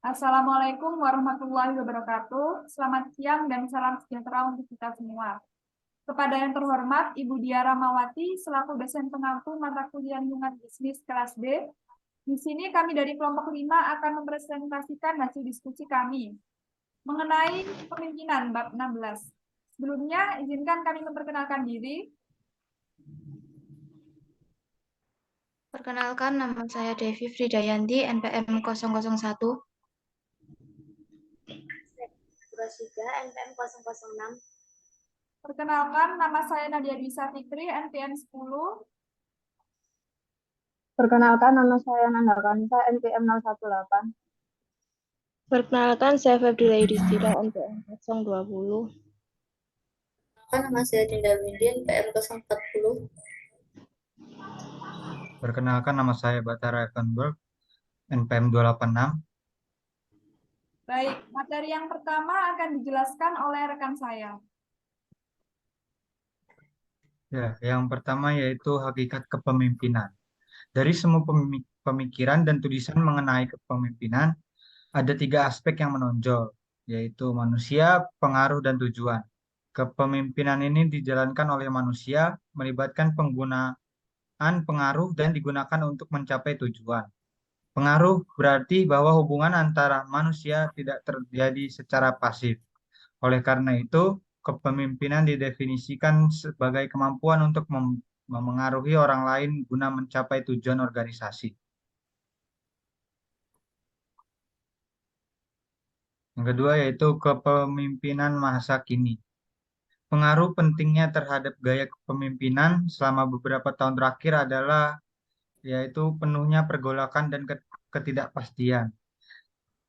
Assalamualaikum warahmatullahi wabarakatuh. Selamat siang dan salam sejahtera untuk kita semua. Kepada yang terhormat Ibu Dia Ramawati selaku dosen pengampu mata kuliah lingkungan bisnis kelas B. Di sini kami dari kelompok 5 akan mempresentasikan hasil diskusi kami mengenai kepemimpinan bab 16. Sebelumnya izinkan kami memperkenalkan diri. Perkenalkan, nama saya Devi Fridayanti, NPM 001. Rosida, NPM 006. Perkenalkan, nama saya Nadia Bisa Fikri, NPM 10. Perkenalkan, nama saya Nanda Kanisa, NPM 018. Perkenalkan, saya Febrile Yudhistira, NPM 020. Nama saya Dinda Windy, NPM 040. Perkenalkan, nama saya Batara Ekenberg, NPM 286. Baik, materi yang pertama akan dijelaskan oleh rekan saya. Ya, yang pertama yaitu hakikat kepemimpinan. Dari semua pemikiran dan tulisan mengenai kepemimpinan, ada 3 aspek yang menonjol, yaitu manusia, pengaruh, dan tujuan. Kepemimpinan ini dijalankan oleh manusia, melibatkan penggunaan pengaruh dan digunakan untuk mencapai tujuan. Pengaruh berarti bahwa hubungan antara manusia tidak terjadi secara pasif. Oleh karena itu, kepemimpinan didefinisikan sebagai kemampuan untuk memengaruhi orang lain guna mencapai tujuan organisasi. Yang kedua yaitu kepemimpinan masa kini. Pengaruh pentingnya terhadap gaya kepemimpinan selama beberapa tahun terakhir adalah yaitu penuhnya pergolakan dan ketidakpastian.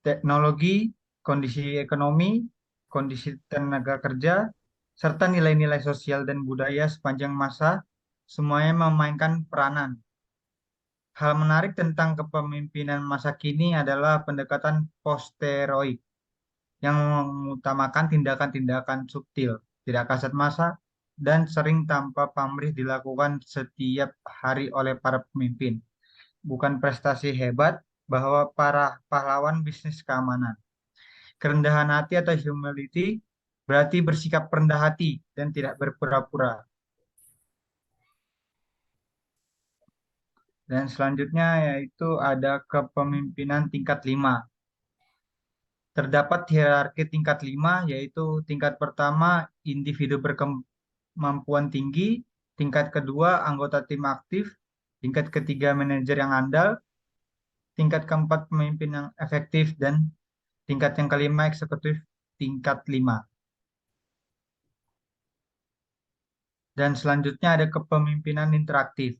Teknologi, kondisi ekonomi, kondisi tenaga kerja, serta nilai-nilai sosial dan budaya sepanjang masa, semuanya memainkan peranan. Hal menarik tentang kepemimpinan masa kini adalah pendekatan posteroid yang mengutamakan tindakan-tindakan subtil, tidak kasat mata, dan sering tanpa pamrih dilakukan setiap hari oleh para pemimpin. Bukan prestasi hebat bahwa para pahlawan bisnis keamanan. Kerendahan hati atau humility berarti bersikap rendah hati dan tidak berpura-pura. Dan selanjutnya yaitu ada kepemimpinan tingkat 5. Terdapat hierarki tingkat 5, yaitu tingkat pertama individu berkemampuan tinggi, tingkat kedua anggota tim aktif, tingkat ketiga manajer yang andal, tingkat keempat pemimpin yang efektif, dan tingkat yang kelima eksekutif tingkat 5. Dan selanjutnya ada kepemimpinan interaktif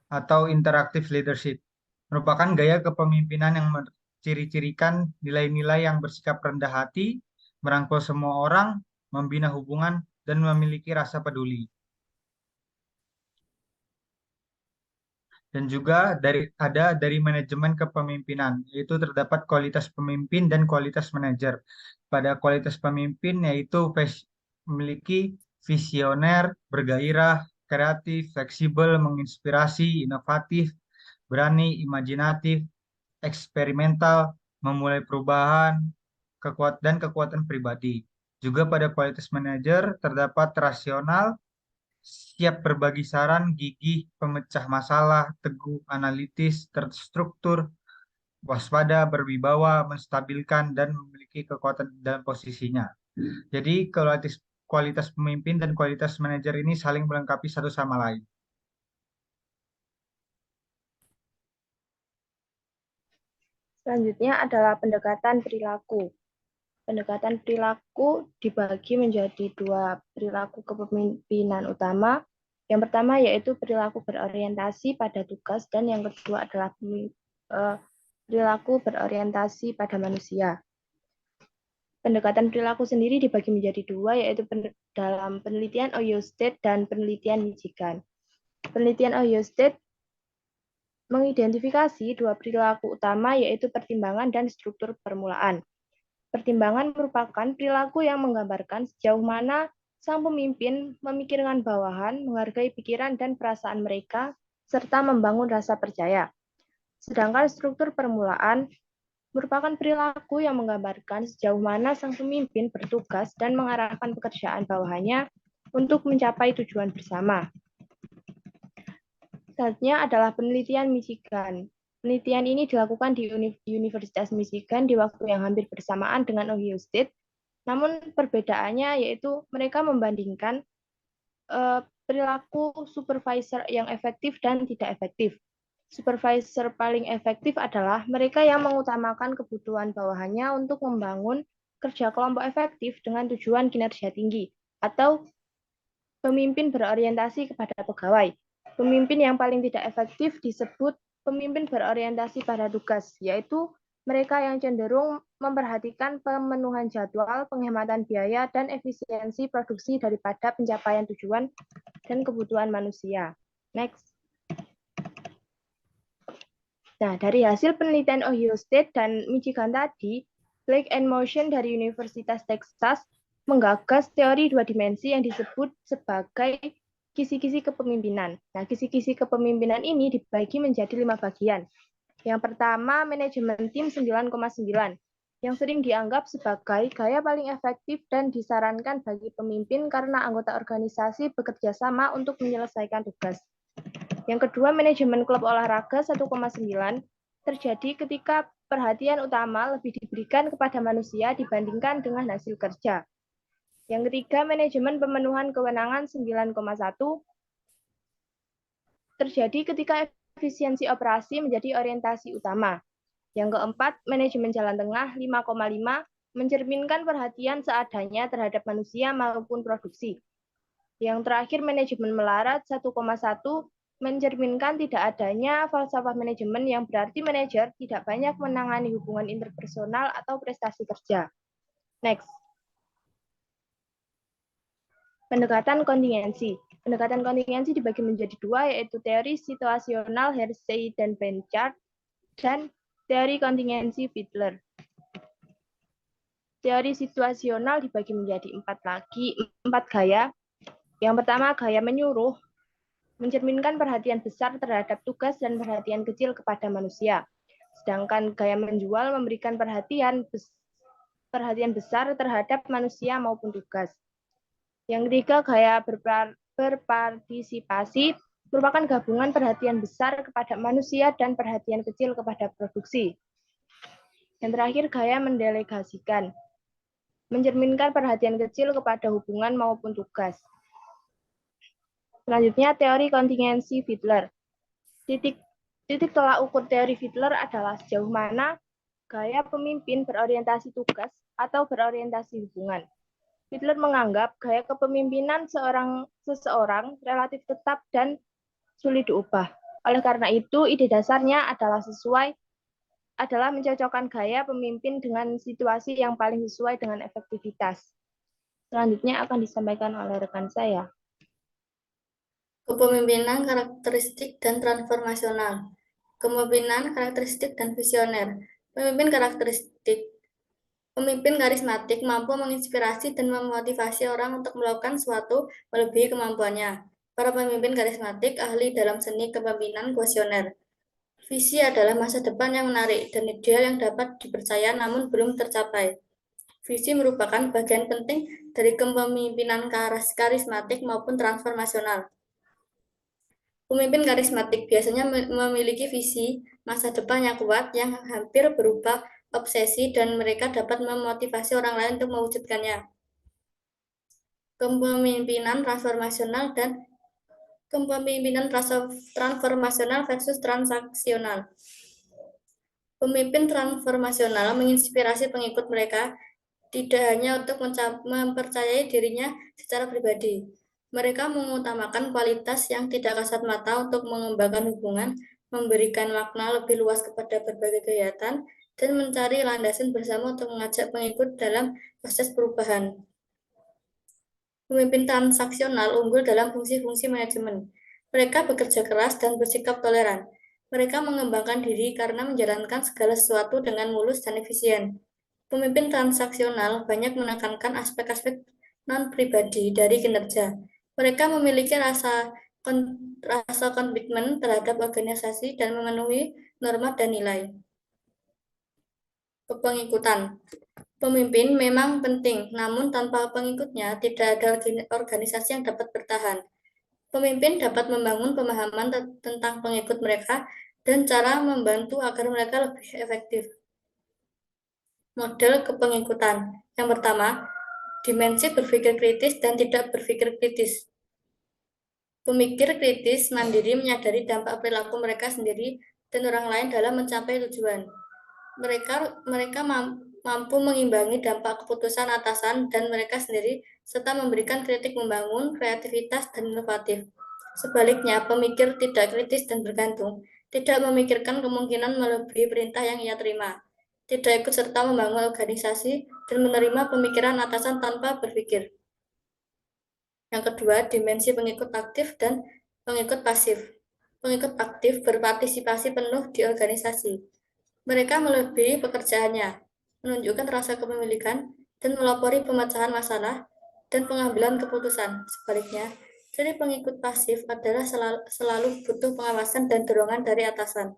atau interactive leadership. Merupakan gaya kepemimpinan yang menciri-cirikan nilai-nilai yang bersikap rendah hati, merangkul semua orang, membina hubungan, dan memiliki rasa peduli. Dan juga dari manajemen kepemimpinan, yaitu terdapat kualitas pemimpin dan kualitas manajer. Pada kualitas pemimpin yaitu memiliki visioner, bergairah, kreatif, fleksibel, menginspirasi, inovatif, berani, imajinatif, eksperimental, memulai perubahan, dan kekuatan pribadi. Juga pada kualitas manajer terdapat rasional, siap berbagi saran, gigih, pemecah masalah, teguh, analitis, terstruktur, waspada, berwibawa, menstabilkan, dan memiliki kekuatan dalam posisinya. Jadi kualitas pemimpin dan kualitas manajer ini saling melengkapi satu sama lain. Selanjutnya adalah pendekatan perilaku. Pendekatan perilaku dibagi menjadi 2 perilaku kepemimpinan utama. Yang pertama yaitu perilaku berorientasi pada tugas dan yang kedua adalah perilaku berorientasi pada manusia. Pendekatan perilaku sendiri dibagi menjadi 2 yaitu dalam penelitian Ohio State dan penelitian Michigan. Penelitian Ohio State mengidentifikasi 2 perilaku utama yaitu pertimbangan dan struktur permulaan. Pertimbangan merupakan perilaku yang menggambarkan sejauh mana sang pemimpin memikirkan bawahan, menghargai pikiran dan perasaan mereka, serta membangun rasa percaya. Sedangkan struktur permulaan merupakan perilaku yang menggambarkan sejauh mana sang pemimpin bertugas dan mengarahkan pekerjaan bawahannya untuk mencapai tujuan bersama. Selanjutnya adalah penelitian Michigan. Penelitian ini dilakukan di Universitas Michigan di waktu yang hampir bersamaan dengan Ohio State, namun perbedaannya yaitu mereka membandingkan perilaku supervisor yang efektif dan tidak efektif. Supervisor paling efektif adalah mereka yang mengutamakan kebutuhan bawahannya untuk membangun kerja kelompok efektif dengan tujuan kinerja tinggi, atau pemimpin berorientasi kepada pegawai. Pemimpin yang paling tidak efektif disebut pemimpin berorientasi pada tugas, yaitu mereka yang cenderung memperhatikan pemenuhan jadwal, penghematan biaya, dan efisiensi produksi daripada pencapaian tujuan dan kebutuhan manusia. Next. Nah, dari hasil penelitian Ohio State dan Michigan tadi, Blake and Motion dari Universitas Texas menggagas teori dua dimensi yang disebut sebagai kisi-kisi kepemimpinan. Nah, kisi-kisi kepemimpinan ini dibagi menjadi 5 bagian. Yang pertama, manajemen tim 9,9, yang sering dianggap sebagai gaya paling efektif dan disarankan bagi pemimpin karena anggota organisasi bekerja sama untuk menyelesaikan tugas. Yang kedua, manajemen klub olahraga 1,9 terjadi ketika perhatian utama lebih diberikan kepada manusia dibandingkan dengan hasil kerja. Yang ketiga, manajemen pemenuhan kewenangan 9,1 terjadi ketika efisiensi operasi menjadi orientasi utama. Yang keempat, manajemen jalan tengah 5,5 mencerminkan perhatian seadanya terhadap manusia maupun produksi. Yang terakhir, manajemen melarat 1,1 mencerminkan tidak adanya falsafah manajemen yang berarti manajer tidak banyak menangani hubungan interpersonal atau prestasi kerja. Next. Pendekatan kontingensi. Pendekatan kontingensi dibagi menjadi dua, yaitu teori situasional Hersey dan Blanchard dan teori kontingensi Fiedler. Teori situasional dibagi menjadi 4 gaya. Yang pertama, gaya menyuruh, mencerminkan perhatian besar terhadap tugas dan perhatian kecil kepada manusia. Sedangkan gaya menjual memberikan perhatian besar terhadap manusia maupun tugas. Yang ketiga, gaya berpartisipasi merupakan gabungan perhatian besar kepada manusia dan perhatian kecil kepada produksi. Yang terakhir, gaya mendelegasikan, mencerminkan perhatian kecil kepada hubungan maupun tugas. Selanjutnya, teori kontingensi Fiedler. Titik tolak ukur teori Fiedler adalah sejauh mana gaya pemimpin berorientasi tugas atau berorientasi hubungan. Fiedler menganggap gaya kepemimpinan seseorang relatif tetap dan sulit diubah. Oleh karena itu, ide dasarnya adalah mencocokkan gaya pemimpin dengan situasi yang paling sesuai dengan efektivitas. Selanjutnya akan disampaikan oleh rekan saya. Kepemimpinan karakteristik dan transformasional. Kepemimpinan karakteristik dan visioner. Pemimpin karakteristik. Pemimpin karismatik mampu menginspirasi dan memotivasi orang untuk melakukan sesuatu melebihi kemampuannya. Para pemimpin karismatik ahli dalam seni kepemimpinan kuesioner. Visi adalah masa depan yang menarik dan ideal yang dapat dipercaya namun belum tercapai. Visi merupakan bagian penting dari kepemimpinan karismatik maupun transformasional. Pemimpin karismatik biasanya memiliki visi masa depan yang kuat yang hampir berupa obsesi dan mereka dapat memotivasi orang lain untuk mewujudkannya. Kepemimpinan transformasional dan kepemimpinan transformasional versus transaksional. Pemimpin transformasional menginspirasi pengikut mereka tidak hanya untuk mempercayai dirinya secara pribadi. Mereka mengutamakan kualitas yang tidak kasat mata untuk mengembangkan hubungan, memberikan makna lebih luas kepada berbagai kegiatan, dan mencari landasan bersama untuk mengajak pengikut dalam proses perubahan. Pemimpin transaksional unggul dalam fungsi-fungsi manajemen. Mereka bekerja keras dan bersikap toleran. Mereka mengembangkan diri karena menjalankan segala sesuatu dengan mulus dan efisien. Pemimpin transaksional banyak menekankan aspek-aspek non-pribadi dari kinerja. Mereka memiliki rasa komitmen terhadap organisasi dan memenuhi norma dan nilai. Kepengikutan. Pemimpin memang penting, namun tanpa pengikutnya tidak ada organisasi yang dapat bertahan. Pemimpin dapat membangun pemahaman tentang pengikut mereka dan cara membantu agar mereka lebih efektif. Model kepengikutan. Yang pertama, dimensi berpikir kritis dan tidak berpikir kritis. Pemikir kritis mandiri menyadari dampak perilaku mereka sendiri dan orang lain dalam mencapai tujuan. Mereka mampu mengimbangi dampak keputusan atasan dan mereka sendiri, serta memberikan kritik membangun, kreativitas, dan inovatif. Sebaliknya, pemikir tidak kritis dan bergantung, tidak memikirkan kemungkinan melebihi perintah yang ia terima, tidak ikut serta membangun organisasi, dan menerima pemikiran atasan tanpa berpikir. Yang kedua, dimensi pengikut aktif dan pengikut pasif. Pengikut aktif berpartisipasi penuh di organisasi. Mereka melebihi pekerjaannya, menunjukkan rasa kepemilikan, dan melopori pemecahan masalah dan pengambilan keputusan. Sebaliknya, ciri pengikut pasif adalah selalu butuh pengawasan dan dorongan dari atasan.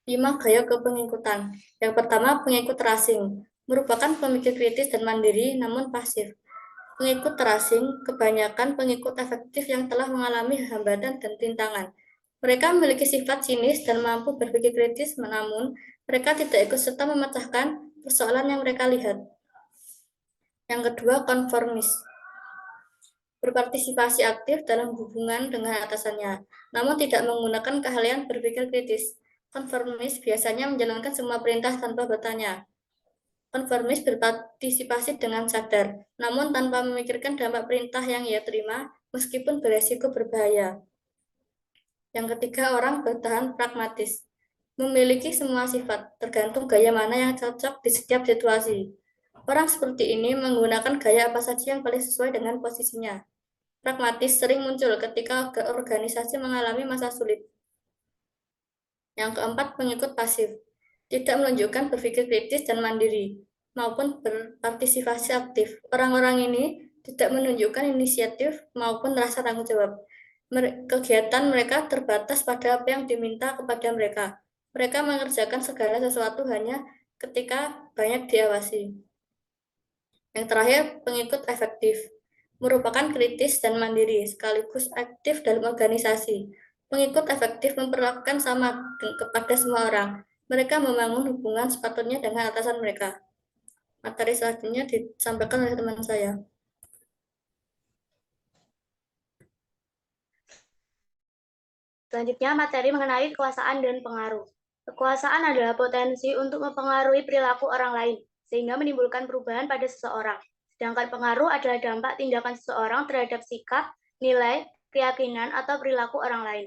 5 gaya kepengikutan. Yang pertama, pengikut terasing, merupakan pemikir kritis dan mandiri namun pasif. Pengikut terasing kebanyakan pengikut efektif yang telah mengalami hambatan dan rintangan. Mereka memiliki sifat sinis dan mampu berpikir kritis, namun mereka tidak ikut serta memecahkan persoalan yang mereka lihat. Yang kedua, konformis. Berpartisipasi aktif dalam hubungan dengan atasannya, namun tidak menggunakan keahlian berpikir kritis. Konformis biasanya menjalankan semua perintah tanpa bertanya. Konformis berpartisipasi dengan sadar, namun tanpa memikirkan dampak perintah yang ia terima, meskipun beresiko berbahaya. Yang ketiga, orang bertahan pragmatis. Memiliki semua sifat, tergantung gaya mana yang cocok di setiap situasi. Orang seperti ini menggunakan gaya apa saja yang paling sesuai dengan posisinya. Pragmatis sering muncul ketika organisasi mengalami masa sulit. Yang keempat, pengikut pasif. Tidak menunjukkan berpikir kritis dan mandiri, maupun berpartisipasi aktif. Orang-orang ini tidak menunjukkan inisiatif maupun rasa tanggung jawab. Kegiatan mereka terbatas pada apa yang diminta kepada mereka. Mereka mengerjakan segala sesuatu hanya ketika banyak diawasi. Yang terakhir, pengikut efektif. Merupakan kritis dan mandiri, sekaligus aktif dalam organisasi. Pengikut efektif memperlakukan sama kepada semua orang. Mereka membangun hubungan sepatutnya dengan atasan mereka. Materi selanjutnya disampaikan oleh teman saya. Selanjutnya, materi mengenai kekuasaan dan pengaruh. Kekuasaan adalah potensi untuk mempengaruhi perilaku orang lain, sehingga menimbulkan perubahan pada seseorang. Sedangkan pengaruh adalah dampak tindakan seseorang terhadap sikap, nilai, keyakinan, atau perilaku orang lain.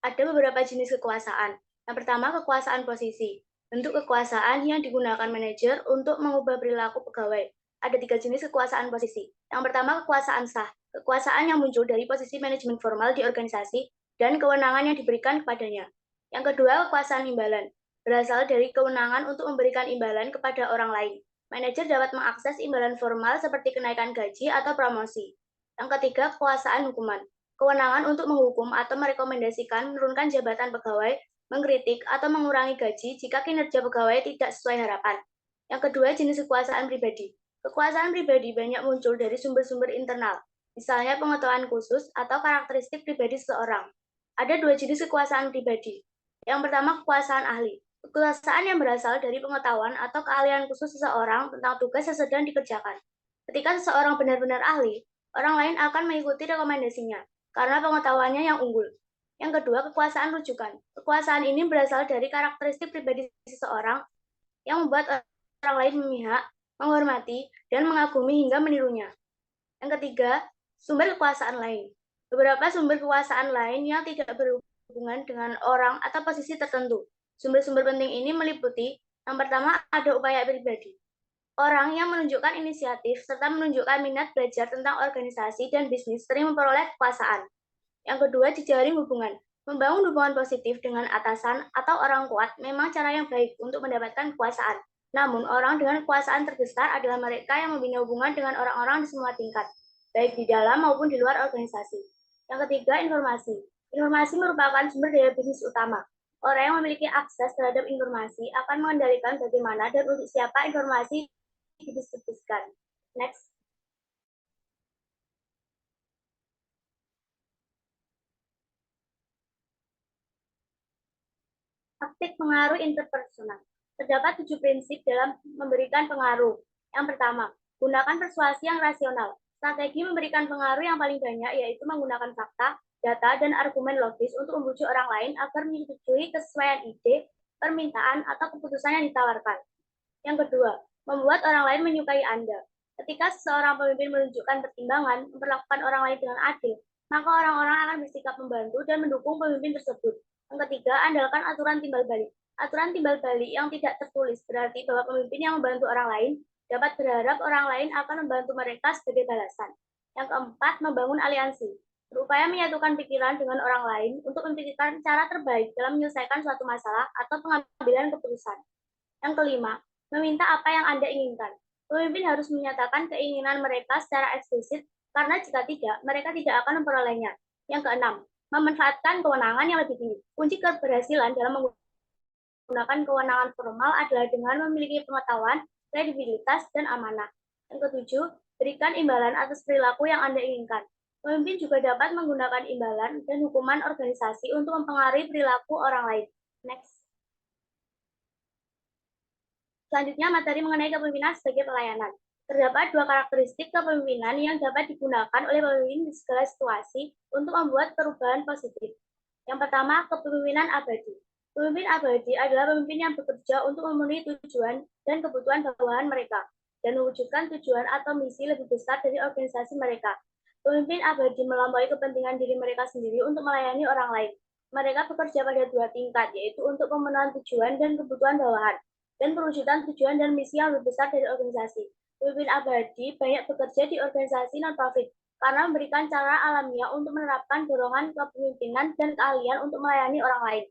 Ada beberapa jenis kekuasaan. Yang pertama, kekuasaan posisi. Bentuk kekuasaan yang digunakan manajer untuk mengubah perilaku pegawai. Ada 3 jenis kekuasaan posisi. Yang pertama, kekuasaan sah. Kekuasaan yang muncul dari posisi manajemen formal di organisasi dan kewenangan yang diberikan kepadanya. Yang kedua, kekuasaan imbalan. Berasal dari kewenangan untuk memberikan imbalan kepada orang lain. Manajer dapat mengakses imbalan formal seperti kenaikan gaji atau promosi. Yang ketiga, kekuasaan hukuman. Kewenangan untuk menghukum atau merekomendasikan menurunkan jabatan pegawai, mengkritik atau mengurangi gaji jika kinerja pegawai tidak sesuai harapan. Yang kedua, jenis kekuasaan pribadi. Kekuasaan pribadi banyak muncul dari sumber-sumber internal, misalnya pengetahuan khusus atau karakteristik pribadi seseorang. Ada 2 jenis kekuasaan pribadi. Yang pertama, kekuasaan ahli. Kekuasaan yang berasal dari pengetahuan atau keahlian khusus seseorang tentang tugas yang sedang dikerjakan. Ketika seseorang benar-benar ahli, orang lain akan mengikuti rekomendasinya karena pengetahuannya yang unggul. Yang kedua, kekuasaan rujukan. Kekuasaan ini berasal dari karakteristik pribadi seseorang yang membuat orang lain memihak, menghormati, dan mengagumi hingga menirunya. Yang ketiga, sumber kekuasaan lain. Beberapa sumber kekuasaan lain yang tidak berhubungan dengan orang atau posisi tertentu. Sumber-sumber penting ini meliputi, yang pertama, ada upaya pribadi. Orang yang menunjukkan inisiatif serta menunjukkan minat belajar tentang organisasi dan bisnis sering memperoleh kekuasaan. Yang kedua, jejaring hubungan. Membangun hubungan positif dengan atasan atau orang kuat memang cara yang baik untuk mendapatkan kekuasaan. Namun, orang dengan kekuasaan terbesar adalah mereka yang membina hubungan dengan orang-orang di semua tingkat, baik di dalam maupun di luar organisasi. Yang ketiga, informasi. Informasi merupakan sumber daya bisnis utama. Orang yang memiliki akses terhadap informasi akan mengendalikan bagaimana dan untuk siapa informasi didistribusikan. Next. Taktik pengaruh interpersonal. Terdapat 7 prinsip dalam memberikan pengaruh. Yang pertama, gunakan persuasi yang rasional. Strategi memberikan pengaruh yang paling banyak yaitu menggunakan fakta, data, dan argumen logis untuk membujuk orang lain agar menyetujui kesesuaian ide, permintaan, atau keputusan yang ditawarkan. Yang kedua, membuat orang lain menyukai Anda. Ketika seorang pemimpin menunjukkan pertimbangan, memperlakukan orang lain dengan adil, maka orang-orang akan bersikap membantu dan mendukung pemimpin tersebut. Yang ketiga, andalkan aturan timbal balik. Aturan timbal balik yang tidak tertulis berarti bahwa pemimpin yang membantu orang lain dapat berharap orang lain akan membantu mereka sebagai balasan. Yang keempat, membangun aliansi. Berupaya menyatukan pikiran dengan orang lain untuk memikirkan cara terbaik dalam menyelesaikan suatu masalah atau pengambilan keputusan. Yang kelima, meminta apa yang Anda inginkan. Pemimpin harus menyatakan keinginan mereka secara eksplisit, karena jika tidak, mereka tidak akan memperolehnya. Yang keenam, memanfaatkan kewenangan yang lebih tinggi. Kunci keberhasilan dalam menggunakan kewenangan formal adalah dengan memiliki pengetahuan, kredibilitas, dan amanah. Yang ketujuh, berikan imbalan atas perilaku yang Anda inginkan. Pemimpin juga dapat menggunakan imbalan dan hukuman organisasi untuk mempengaruhi perilaku orang lain. Next. Selanjutnya, materi mengenai kepemimpinan sebagai pelayanan. Terdapat 2 karakteristik kepemimpinan yang dapat digunakan oleh pemimpin di segala situasi untuk membuat perubahan positif. Yang pertama, kepemimpinan abadi. Pemimpin abadi adalah pemimpin yang bekerja untuk memenuhi tujuan dan kebutuhan bawahan mereka, dan mewujudkan tujuan atau misi lebih besar dari organisasi mereka. Pemimpin abadi melampaui kepentingan diri mereka sendiri untuk melayani orang lain. Mereka bekerja pada 2 tingkat, yaitu untuk pemenuhan tujuan dan kebutuhan bawahan, dan perwujudan tujuan dan misi yang lebih besar dari organisasi. Pemimpin abadi banyak bekerja di organisasi non-profit karena memberikan cara alamiah untuk menerapkan dorongan kepemimpinan dan keahlian untuk melayani orang lain.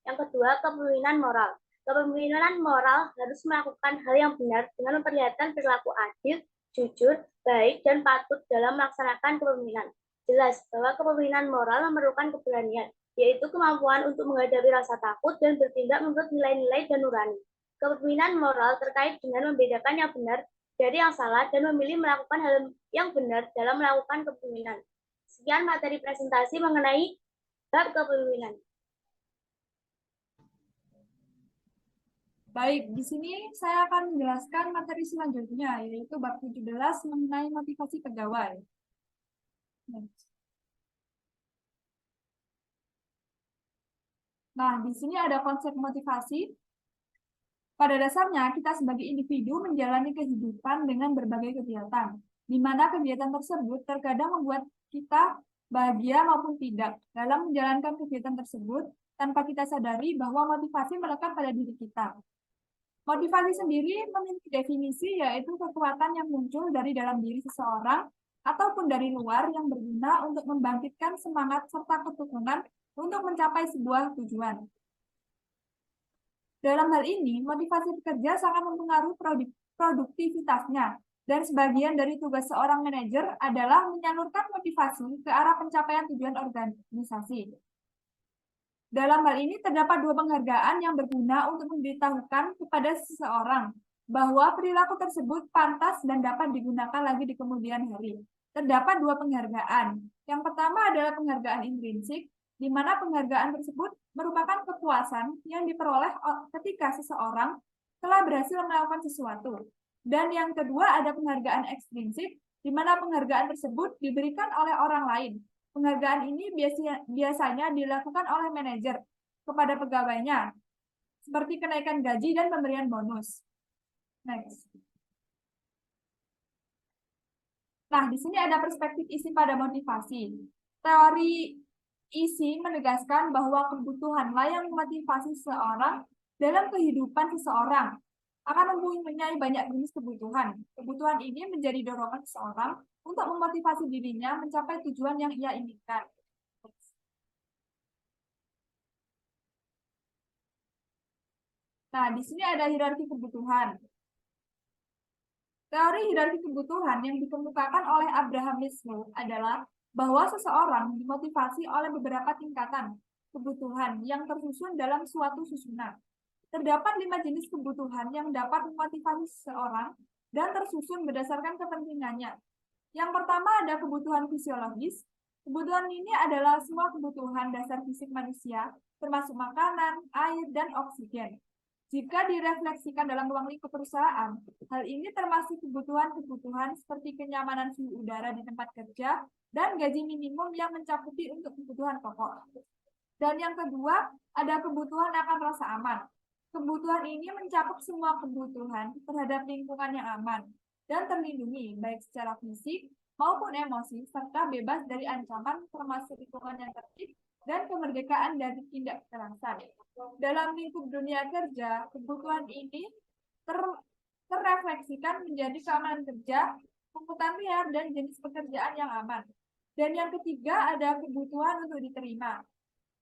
Yang kedua, kepemimpinan moral. Kepemimpinan moral harus melakukan hal yang benar dengan memperlihatkan perilaku adil, jujur, baik, dan patut dalam melaksanakan kepemimpinan. Jelas bahwa kepemimpinan moral memerlukan keberanian, yaitu kemampuan untuk menghadapi rasa takut dan bertindak menurut nilai-nilai dan nurani. Kepemimpinan moral terkait dengan membedakan yang benar dari yang salah dan memilih melakukan hal yang benar dalam melakukan kepemimpinan. Sekian materi presentasi mengenai bab kepemimpinan. Baik, di sini saya akan menjelaskan materi selanjutnya, yaitu bab 17 mengenai motivasi pegawai. Nah, di sini ada konsep motivasi. Pada dasarnya, kita sebagai individu menjalani kehidupan dengan berbagai kegiatan, di mana kegiatan tersebut terkadang membuat kita bahagia maupun tidak. Dalam menjalankan kegiatan tersebut, tanpa kita sadari bahwa motivasi melekat pada diri kita. Motivasi sendiri memiliki definisi, yaitu kekuatan yang muncul dari dalam diri seseorang ataupun dari luar yang berguna untuk membangkitkan semangat serta ketekunan untuk mencapai sebuah tujuan. Dalam hal ini, motivasi pekerja sangat mempengaruhi produktivitasnya, dan sebagian dari tugas seorang manajer adalah menyalurkan motivasi ke arah pencapaian tujuan organisasi. Dalam hal ini, terdapat 2 penghargaan yang berguna untuk memberitahukan kepada seseorang bahwa perilaku tersebut pantas dan dapat digunakan lagi di kemudian hari. Terdapat 2 penghargaan. Yang pertama adalah penghargaan intrinsik, di mana penghargaan tersebut merupakan kepuasan yang diperoleh ketika seseorang telah berhasil melakukan sesuatu. Dan yang kedua ada penghargaan ekstrinsik, di mana penghargaan tersebut diberikan oleh orang lain. Penghargaan ini biasanya dilakukan oleh manajer kepada pegawainya, seperti kenaikan gaji dan pemberian bonus. Next. Nah, di sini ada perspektif isi pada motivasi. Teori isi menegaskan bahwa kebutuhanlah yang memotivasi seseorang dalam kehidupan seseorang. Akan mempunyai banyak jenis kebutuhan. Kebutuhan ini menjadi dorongan seseorang untuk memotivasi dirinya mencapai tujuan yang ia inginkan. Nah, di sini ada hierarki kebutuhan. Teori hierarki kebutuhan yang dikemukakan oleh Abraham Maslow adalah bahwa seseorang dimotivasi oleh beberapa tingkatan, kebutuhan yang tersusun dalam suatu susunan. Terdapat 5 jenis kebutuhan yang dapat memotivasi seseorang dan tersusun berdasarkan kepentingannya. Yang pertama ada kebutuhan fisiologis. Kebutuhan ini adalah semua kebutuhan dasar fisik manusia, termasuk makanan, air, dan oksigen. Jika direfleksikan dalam ruang lingkup perusahaan, hal ini termasuk kebutuhan-kebutuhan seperti kenyamanan suhu udara di tempat kerja dan gaji minimum yang mencakupi untuk kebutuhan pokok. Dan yang kedua, ada kebutuhan akan rasa aman. Kebutuhan ini mencakup semua kebutuhan terhadap lingkungan yang aman dan terlindungi, baik secara fisik maupun emosi, serta bebas dari ancaman termasuk lingkungan yang tertib dan kemerdekaan dari tindak kekerasan. Dalam lingkup dunia kerja, kebutuhan ini terrefleksikan menjadi keamanan kerja, pungutan liar, dan jenis pekerjaan yang aman. Dan yang ketiga ada kebutuhan untuk diterima.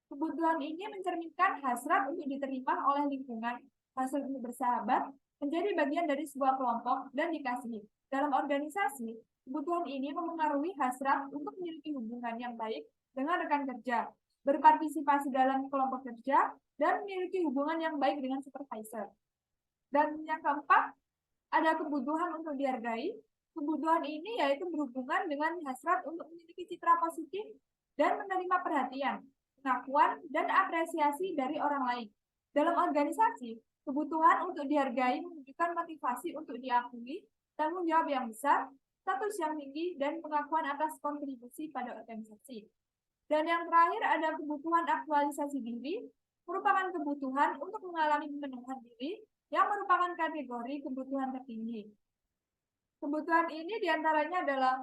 Kebutuhan ini mencerminkan hasrat untuk diterima oleh lingkungan, hasrat untuk bersahabat, menjadi bagian dari sebuah kelompok, dan dikasihi. Dalam organisasi, kebutuhan ini memengaruhi hasrat untuk memiliki hubungan yang baik dengan rekan kerja, berpartisipasi dalam kelompok kerja, dan memiliki hubungan yang baik dengan supervisor. Dan yang keempat, ada kebutuhan untuk dihargai. Kebutuhan ini yaitu berhubungan dengan hasrat untuk memiliki citra positif dan menerima perhatian, pengakuan, dan apresiasi dari orang lain. Dalam organisasi, kebutuhan untuk dihargai menunjukkan motivasi untuk diakui, tanggung jawab yang besar, status yang tinggi, dan pengakuan atas kontribusi pada organisasi. Dan yang terakhir ada kebutuhan aktualisasi diri, merupakan kebutuhan untuk mengalami pemenuhan diri, yang merupakan kategori kebutuhan tertinggi. Kebutuhan ini diantaranya adalah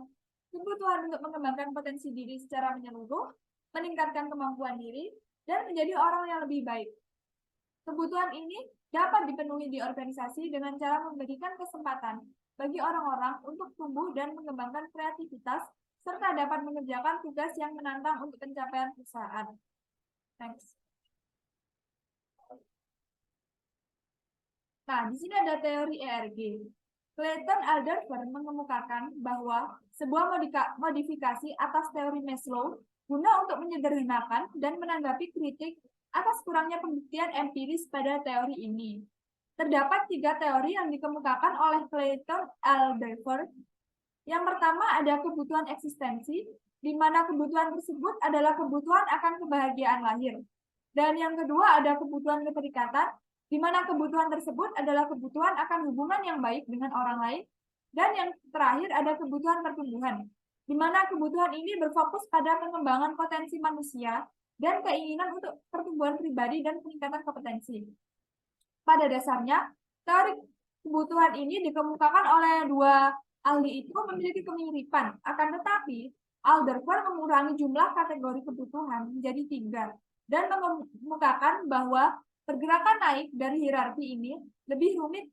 kebutuhan untuk mengembangkan potensi diri secara menyeluruh, meningkatkan kemampuan diri, dan menjadi orang yang lebih baik. Kebutuhan ini dapat dipenuhi di organisasi dengan cara memberikan kesempatan bagi orang-orang untuk tumbuh dan mengembangkan kreativitas, serta dapat mengerjakan tugas yang menantang untuk pencapaian perusahaan. Thanks. Nah, di sini ada teori ERG. Clayton Alderfer mengemukakan bahwa sebuah modifikasi atas teori Maslow guna untuk menyederhanakan dan menanggapi kritik atas kurangnya pembuktian empiris pada teori ini. Terdapat 3 teori yang dikemukakan oleh Clayton Alderfer. Yang pertama ada kebutuhan eksistensi, di mana kebutuhan tersebut adalah kebutuhan akan kebahagiaan lahir. Dan yang kedua ada kebutuhan keterikatan, di mana kebutuhan tersebut adalah kebutuhan akan hubungan yang baik dengan orang lain. Dan yang terakhir ada kebutuhan pertumbuhan, di mana kebutuhan ini berfokus pada pengembangan potensi manusia dan keinginan untuk pertumbuhan pribadi dan peningkatan kompetensi. Pada dasarnya, teori kebutuhan ini dikemukakan oleh 2 ahli itu memiliki kemiripan, akan tetapi Alderfer mengurangi jumlah kategori kebutuhan menjadi 3 dan mengemukakan bahwa pergerakan naik dari hierarki ini lebih rumit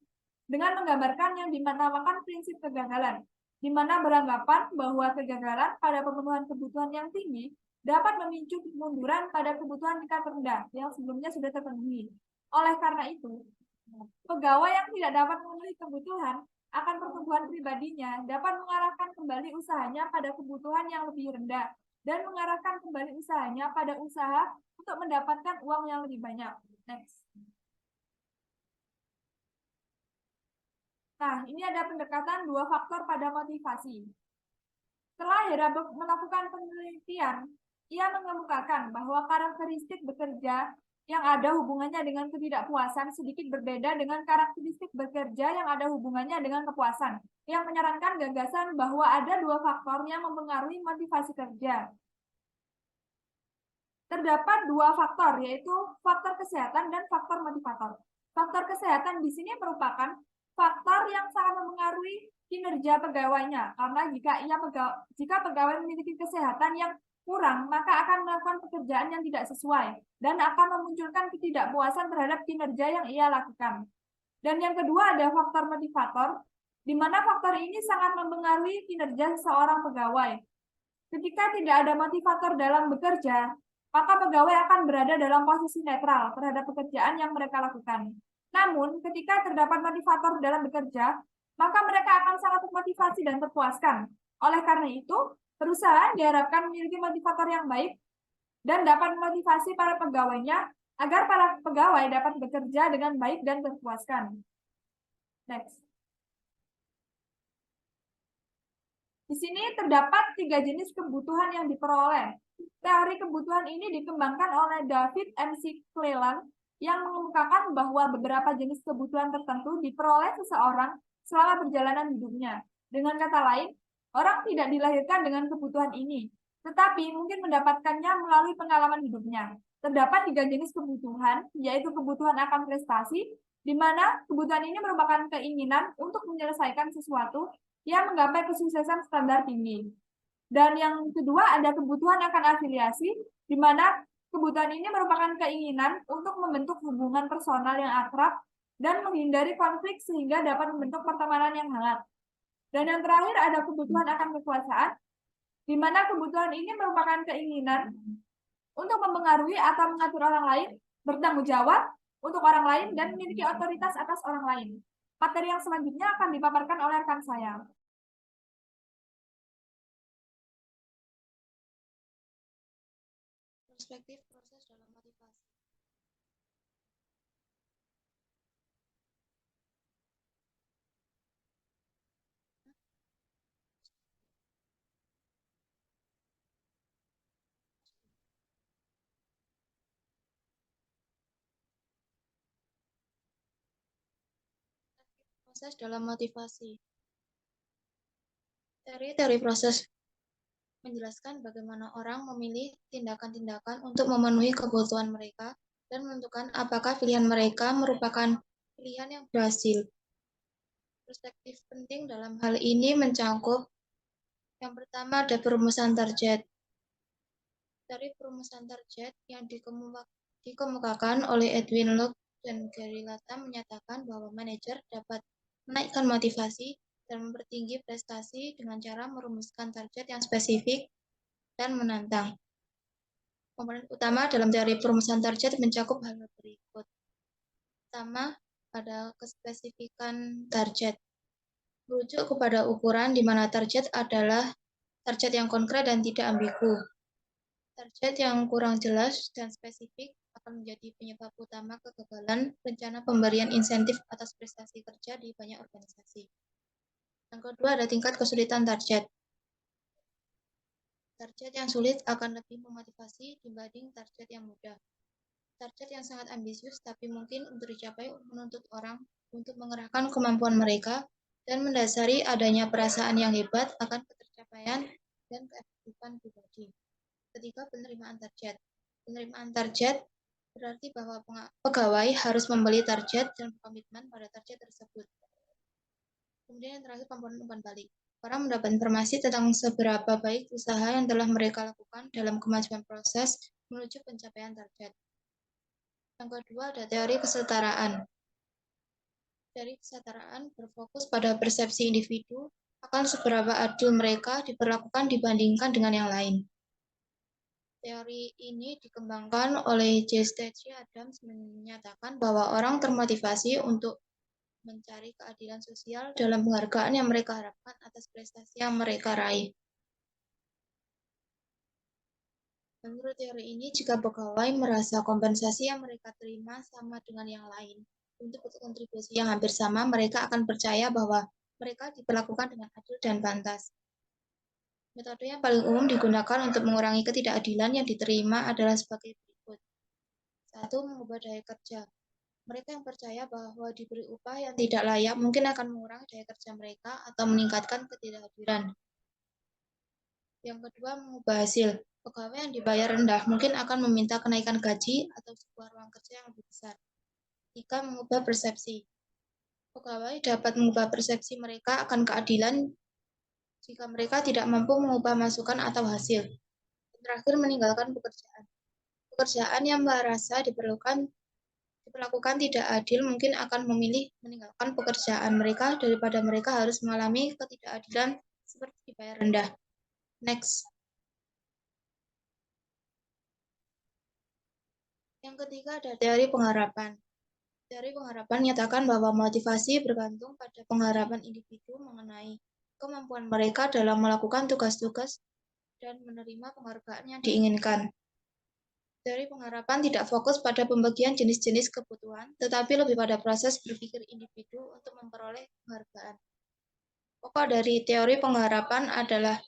dengan menggambarkan yang dinamakan prinsip kegagalan, di mana beranggapan bahwa kegagalan pada pemenuhan kebutuhan yang tinggi dapat memicu kemunduran pada kebutuhan tingkat rendah yang sebelumnya sudah terpenuhi. Oleh karena itu, pegawai yang tidak dapat memenuhi kebutuhan akan pertumbuhan pribadinya dapat mengarahkan kembali usahanya pada kebutuhan yang lebih rendah dan mengarahkan kembali usahanya pada usaha untuk mendapatkan uang yang lebih banyak. Next. Nah, ini ada pendekatan 2 faktor pada motivasi. Setelah Herabeck melakukan penelitian, ia mengemukakan bahwa karakteristik bekerja yang ada hubungannya dengan ketidakpuasan sedikit berbeda dengan karakteristik bekerja yang ada hubungannya dengan kepuasan, yang menyarankan gagasan bahwa ada 2 faktor yang mempengaruhi motivasi kerja. Terdapat 2 faktor, yaitu faktor kesehatan dan faktor motivator. Faktor kesehatan di sini merupakan faktor yang sangat mempengaruhi kinerja pegawainya, karena jika pegawai memiliki kesehatan yang kurang, maka akan melakukan pekerjaan yang tidak sesuai dan akan memunculkan ketidakpuasan terhadap kinerja yang ia lakukan. Dan yang kedua ada faktor motivator, di mana faktor ini sangat mempengaruhi kinerja seorang pegawai. Ketika tidak ada motivator dalam bekerja, maka pegawai akan berada dalam posisi netral terhadap pekerjaan yang mereka lakukan. Namun, ketika terdapat motivator dalam bekerja, maka mereka akan sangat termotivasi dan terpuaskan. Oleh karena itu, perusahaan diharapkan memiliki motivator yang baik dan dapat memotivasi para pegawainya agar para pegawai dapat bekerja dengan baik dan terpuaskan. Next. Di sini terdapat 3 jenis kebutuhan yang diperoleh. Teori kebutuhan ini dikembangkan oleh David M.C. Cleland yang mengemukakan bahwa beberapa jenis kebutuhan tertentu diperoleh seseorang selama perjalanan hidupnya. Dengan kata lain, orang tidak dilahirkan dengan kebutuhan ini, tetapi mungkin mendapatkannya melalui pengalaman hidupnya. Terdapat 3 jenis kebutuhan, yaitu kebutuhan akan prestasi, di mana kebutuhan ini merupakan keinginan untuk menyelesaikan sesuatu yang menggapai kesuksesan standar tinggi. Dan yang kedua ada kebutuhan akan afiliasi, di mana kebutuhan ini merupakan keinginan untuk membentuk hubungan personal yang akrab dan menghindari konflik sehingga dapat membentuk pertemanan yang hangat. Dan yang terakhir ada kebutuhan akan kekuasaan, di mana kebutuhan ini merupakan keinginan untuk mempengaruhi atau mengatur orang lain, bertanggung jawab untuk orang lain, dan memiliki otoritas atas orang lain. Materi yang selanjutnya akan dipaparkan oleh rekan saya. Perspektif proses dalam motivasi. Proses dalam motivasi. Teori-teori proses menjelaskan bagaimana orang memilih tindakan-tindakan untuk memenuhi kebutuhan mereka dan menentukan apakah pilihan mereka merupakan pilihan yang berhasil. Perspektif penting dalam hal ini mencakup yang pertama ada perumusan target. Dari perumusan target yang dikemukakan oleh Edwin Locke dan Gary Latham menyatakan bahwa manajer dapat menaikkan motivasi dan mempertinggi prestasi dengan cara merumuskan target yang spesifik dan menantang. Komponen utama dalam teori perumusan target mencakup hal berikut. Pertama, ada kespesifikan target. Merujuk kepada ukuran di mana target adalah target yang konkret dan tidak ambigu. Target yang kurang jelas dan spesifik akan menjadi penyebab utama kegagalan rencana pemberian insentif atas prestasi kerja di banyak organisasi. Yang kedua ada tingkat kesulitan target. Target yang sulit akan lebih memotivasi dibanding target yang mudah. Target yang sangat ambisius tapi mungkin untuk dicapai menuntut orang untuk mengerahkan kemampuan mereka dan mendasari adanya perasaan yang hebat akan ketercapaian dan keefektifan pribadi. Ketiga, penerimaan target. Penerimaan target berarti bahwa pegawai harus membeli target dan berkomitmen pada target tersebut. Kemudian yang terakhir, komponen umpan balik. Orang mendapat informasi tentang seberapa baik usaha yang telah mereka lakukan dalam kemajuan proses menuju pencapaian target. Yang kedua ada teori kesetaraan. Teori kesetaraan berfokus pada persepsi individu akan seberapa adil mereka diperlakukan dibandingkan dengan yang lain. Teori ini dikembangkan oleh J. Stacey Adams menyatakan bahwa orang termotivasi untuk mencari keadilan sosial dalam penghargaan yang mereka harapkan atas prestasi yang mereka raih. Menurut teori ini, jika pegawai merasa kompensasi yang mereka terima sama dengan yang lain untuk kontribusi yang hampir sama, mereka akan percaya bahwa mereka diperlakukan dengan adil dan pantas. Metode yang paling umum digunakan untuk mengurangi ketidakadilan yang diterima adalah sebagai berikut. 1. Mengubah daya kerja. Mereka yang percaya bahwa diberi upah yang tidak layak mungkin akan mengurangi daya kerja mereka atau meningkatkan ketidakhadiran. Yang kedua, mengubah hasil. Pegawai yang dibayar rendah mungkin akan meminta kenaikan gaji atau sebuah ruang kerja yang lebih besar. 3. Mengubah persepsi. Pegawai dapat mengubah persepsi mereka akan keadilan jika mereka tidak mampu mengubah masukan atau hasil. Terakhir, meninggalkan pekerjaan. Pekerjaan yang merasa diperlakukan tidak adil mungkin akan memilih meninggalkan pekerjaan mereka daripada mereka harus mengalami ketidakadilan seperti dibayar rendah. Next. Yang ketiga ada teori pengharapan. Teori pengharapan menyatakan bahwa motivasi bergantung pada pengharapan individu mengenai kemampuan mereka dalam melakukan tugas-tugas dan menerima penghargaan yang diinginkan. Teori pengharapan tidak fokus pada pembagian jenis-jenis kebutuhan, tetapi lebih pada proses berpikir individu untuk memperoleh penghargaan. Pokok dari teori pengharapan adalah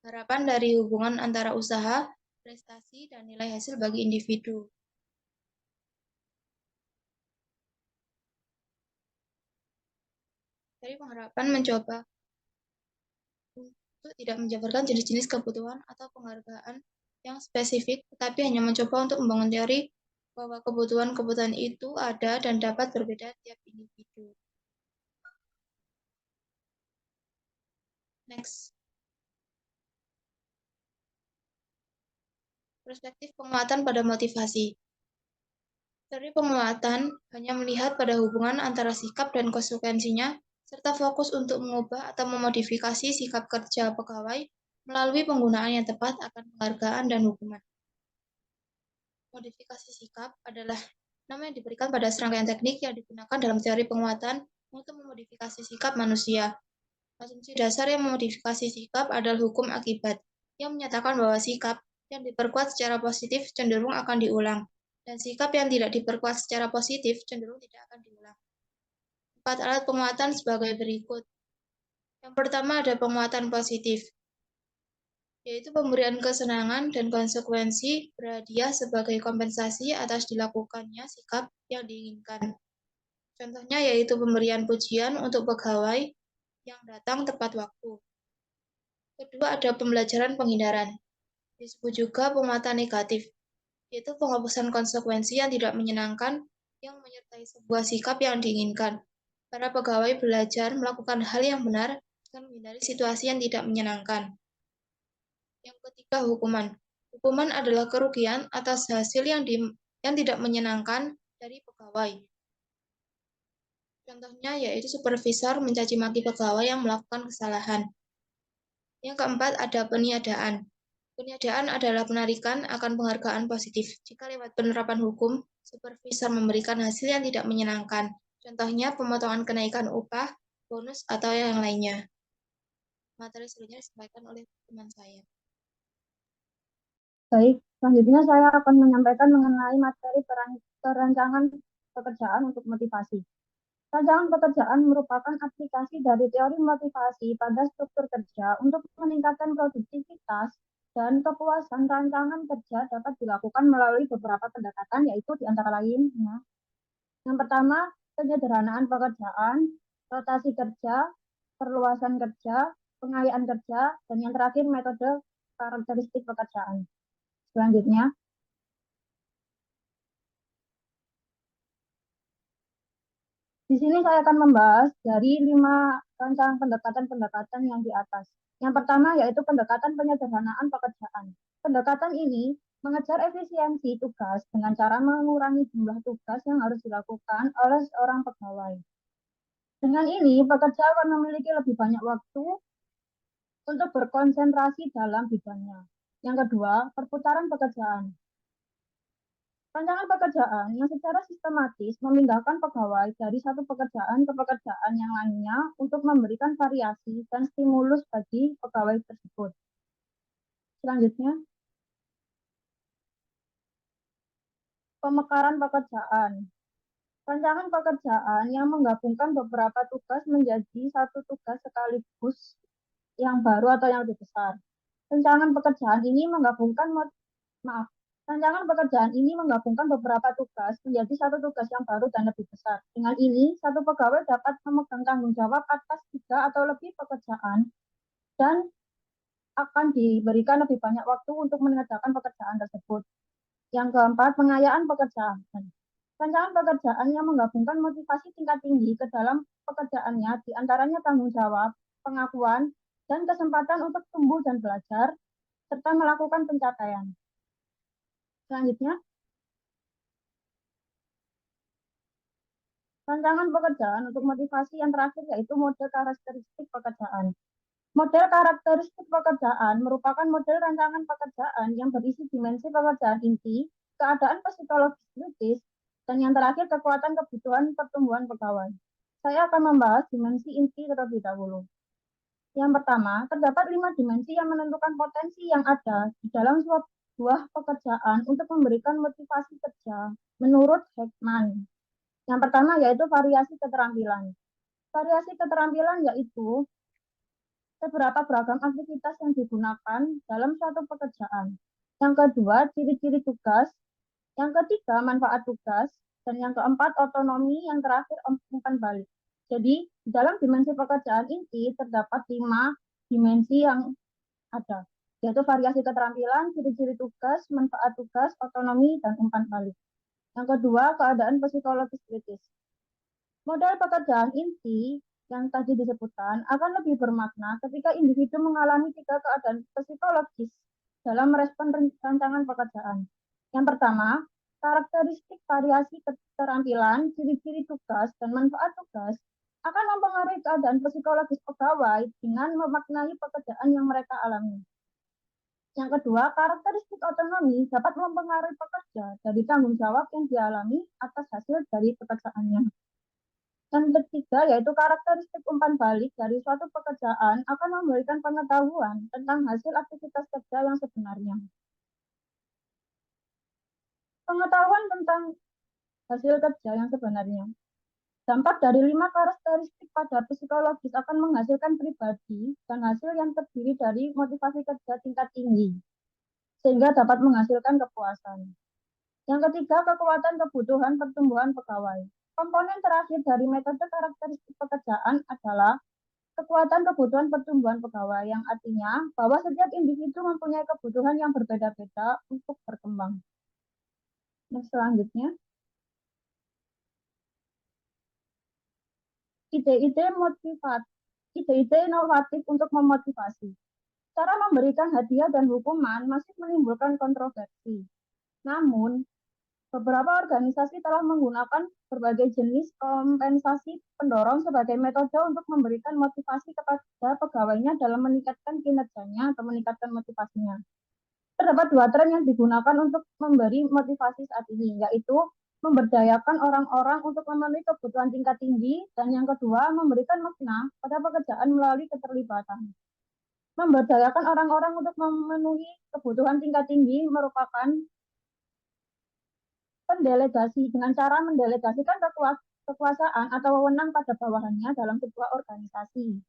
harapan dari hubungan antara usaha, prestasi, dan nilai hasil bagi individu. Teori pengharapan mencoba untuk tidak menjabarkan jenis-jenis kebutuhan atau penghargaan yang spesifik, tetapi hanya mencoba untuk membangun teori bahwa kebutuhan-kebutuhan itu ada dan dapat berbeda tiap individu. Next. Perspektif penguatan pada motivasi. Teori penguatan hanya melihat pada hubungan antara sikap dan konsekuensinya, serta fokus untuk mengubah atau memodifikasi sikap kerja pegawai melalui penggunaan yang tepat akan penghargaan dan hukuman. Modifikasi sikap adalah nama yang diberikan pada serangkaian teknik yang digunakan dalam teori penguatan untuk memodifikasi sikap manusia. Asumsi dasar yang memodifikasi sikap adalah hukum akibat, yang menyatakan bahwa sikap yang diperkuat secara positif cenderung akan diulang, dan sikap yang tidak diperkuat secara positif cenderung tidak akan diulang. 4 alat penguatan sebagai berikut. Yang pertama ada penguatan positif, yaitu pemberian kesenangan dan konsekuensi berhadiah sebagai kompensasi atas dilakukannya sikap yang diinginkan. Contohnya yaitu pemberian pujian untuk pegawai yang datang tepat waktu. Kedua ada pembelajaran penghindaran. Disebut juga penguatan negatif, yaitu penghapusan konsekuensi yang tidak menyenangkan yang menyertai sebuah sikap yang diinginkan. Para pegawai belajar melakukan hal yang benar dan menghindari situasi yang tidak menyenangkan. Yang ketiga, hukuman. Hukuman adalah kerugian atas hasil yang tidak menyenangkan dari pegawai. Contohnya yaitu supervisor mencaci maki pegawai yang melakukan kesalahan. Yang keempat ada peniadaan. Peniadaan adalah penarikan akan penghargaan positif. Jika lewat penerapan hukum, supervisor memberikan hasil yang tidak menyenangkan. Contohnya pemotongan kenaikan upah, bonus, atau yang lainnya. Materi selanjutnya disampaikan oleh teman saya. Baik, selanjutnya saya akan menyampaikan mengenai materi perancangan pekerjaan untuk motivasi. Rancangan pekerjaan merupakan aplikasi dari teori motivasi pada struktur kerja untuk meningkatkan produktivitas dan kepuasan. Rancangan kerja dapat dilakukan melalui beberapa pendekatan, yaitu di antara lain, yang pertama, penyederhanaan pekerjaan, rotasi kerja, perluasan kerja, pengayaan kerja, dan yang terakhir metode karakteristik pekerjaan. Selanjutnya, di sini saya akan membahas dari 5 rancangan pendekatan-pendekatan yang di atas. Yang pertama yaitu pendekatan penyederhanaan pekerjaan. Pendekatan ini mengejar efisiensi tugas dengan cara mengurangi jumlah tugas yang harus dilakukan oleh seorang pegawai. Dengan ini, pekerja akan memiliki lebih banyak waktu untuk berkonsentrasi dalam bidangnya. Yang kedua, perputaran pekerjaan. Rancangan pekerjaan yang secara sistematis memindahkan pegawai dari satu pekerjaan ke pekerjaan yang lainnya untuk memberikan variasi dan stimulus bagi pegawai tersebut. Selanjutnya, pemekaran pekerjaan. Rancangan pekerjaan yang menggabungkan beberapa tugas menjadi satu tugas sekaligus yang baru atau yang lebih besar. Rancangan pekerjaan ini menggabungkan beberapa tugas menjadi satu tugas yang baru dan lebih besar. Dengan ini, satu pegawai dapat memegang tanggung jawab atas 3 atau lebih pekerjaan dan akan diberikan lebih banyak waktu untuk mengerjakan pekerjaan tersebut. Yang keempat, pengayaan pekerjaan. Rancangan pekerjaan yang menggabungkan motivasi tingkat tinggi ke dalam pekerjaannya, diantaranya tanggung jawab, pengakuan, dan kesempatan untuk tumbuh dan belajar, serta melakukan pencapaian. Selanjutnya, rancangan pekerjaan untuk motivasi yang terakhir yaitu model karakteristik pekerjaan. Model karakteristik pekerjaan merupakan model rancangan pekerjaan yang berisi dimensi pekerjaan inti, keadaan psikologis kritis, dan yang terakhir kekuatan kebutuhan pertumbuhan pegawai. Saya akan membahas dimensi inti terlebih dahulu. Yang pertama, terdapat 5 dimensi yang menentukan potensi yang ada di dalam sebuah pekerjaan untuk memberikan motivasi kerja menurut Heckman. Yang pertama yaitu variasi keterampilan. Variasi keterampilan yaitu seberapa beragam aktivitas yang digunakan dalam suatu pekerjaan. Yang kedua, ciri-ciri tugas. Yang ketiga, manfaat tugas. Dan yang keempat, otonomi. Yang terakhir, umpan balik. Jadi, dalam dimensi pekerjaan ini terdapat 5 dimensi yang ada, yaitu variasi keterampilan, ciri-ciri tugas, manfaat tugas, otonomi, dan umpan balik. Yang kedua, keadaan psikologis kritis. Model pekerjaan inti yang tadi disebutkan akan lebih bermakna ketika individu mengalami 3 keadaan psikologis dalam merespon rancangan pekerjaan. Yang pertama, karakteristik variasi keterampilan, ciri-ciri tugas, dan manfaat tugas akan mempengaruhi keadaan psikologis pegawai dengan memaknai pekerjaan yang mereka alami. Yang kedua, karakteristik otonomi dapat mempengaruhi pekerja dari tanggung jawab yang dialami atas hasil dari pekerjaannya. Yang ketiga, yaitu karakteristik umpan balik dari suatu pekerjaan akan memberikan pengetahuan tentang hasil aktivitas kerja yang sebenarnya. Pengetahuan tentang hasil kerja yang sebenarnya. Dampak dari 5 karakteristik pada psikologis akan menghasilkan pribadi dan hasil yang terdiri dari motivasi kerja tingkat tinggi, sehingga dapat menghasilkan kepuasan. Yang ketiga, kekuatan kebutuhan pertumbuhan pegawai. Komponen terakhir dari metode karakteristik pekerjaan adalah kekuatan kebutuhan pertumbuhan pegawai, yang artinya bahwa setiap individu mempunyai kebutuhan yang berbeda-beda untuk berkembang. Selanjutnya, ide-ide inovatif untuk memotivasi. Cara memberikan hadiah dan hukuman masih menimbulkan kontroversi. Namun, beberapa organisasi telah menggunakan berbagai jenis kompensasi pendorong sebagai metode untuk memberikan motivasi kepada pegawainya dalam meningkatkan kinerjanya atau meningkatkan motivasinya. Terdapat 2 tren yang digunakan untuk memberi motivasi saat ini, yaitu memberdayakan orang-orang untuk memenuhi kebutuhan tingkat tinggi, dan yang kedua, memberikan makna pada pekerjaan melalui keterlibatan. Memberdayakan orang-orang untuk memenuhi kebutuhan tingkat tinggi merupakan pendelegasi dengan cara mendelegasikan kekuasaan atau wewenang pada bawahannya dalam sebuah organisasi.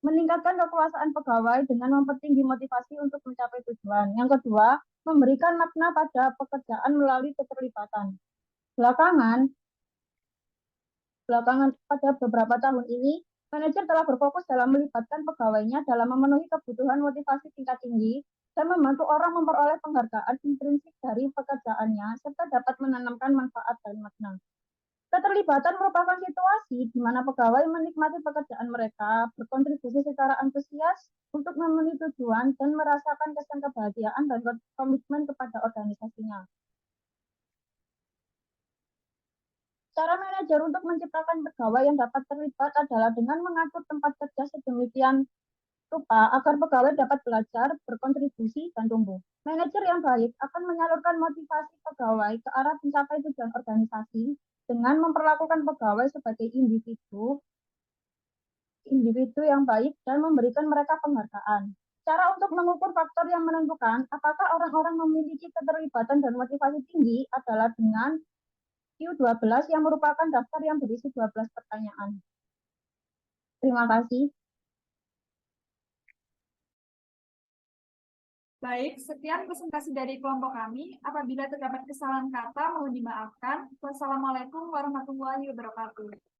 Meningkatkan kekuasaan pegawai dengan mempertinggi motivasi untuk mencapai tujuan. Yang kedua, memberikan makna pada pekerjaan melalui keterlibatan. Belakangan pada beberapa tahun ini, manajer telah berfokus dalam melibatkan pegawainya dalam memenuhi kebutuhan motivasi tingkat tinggi dan membantu orang memperoleh penghargaan intrinsik dari pekerjaannya, serta dapat menanamkan manfaat dan makna. Keterlibatan merupakan situasi di mana pegawai menikmati pekerjaan mereka, berkontribusi secara antusias untuk memenuhi tujuan, dan merasakan kesan kebahagiaan dan komitmen kepada organisasinya. Cara manajer untuk menciptakan pegawai yang dapat terlibat adalah dengan mengatur tempat kerja sedemikian rupa agar pegawai dapat belajar, berkontribusi, dan tumbuh. Manajer yang baik akan menyalurkan motivasi pegawai ke arah mencapai tujuan organisasi dengan memperlakukan pegawai sebagai individu yang baik dan memberikan mereka penghargaan. Cara untuk mengukur faktor yang menentukan apakah orang-orang memiliki keterlibatan dan motivasi tinggi adalah dengan Q12 yang merupakan daftar yang berisi 12 pertanyaan. Terima kasih. Baik, sekian presentasi dari kelompok kami. Apabila terdapat kesalahan kata, mohon dimaafkan. Wassalamualaikum warahmatullahi wabarakatuh.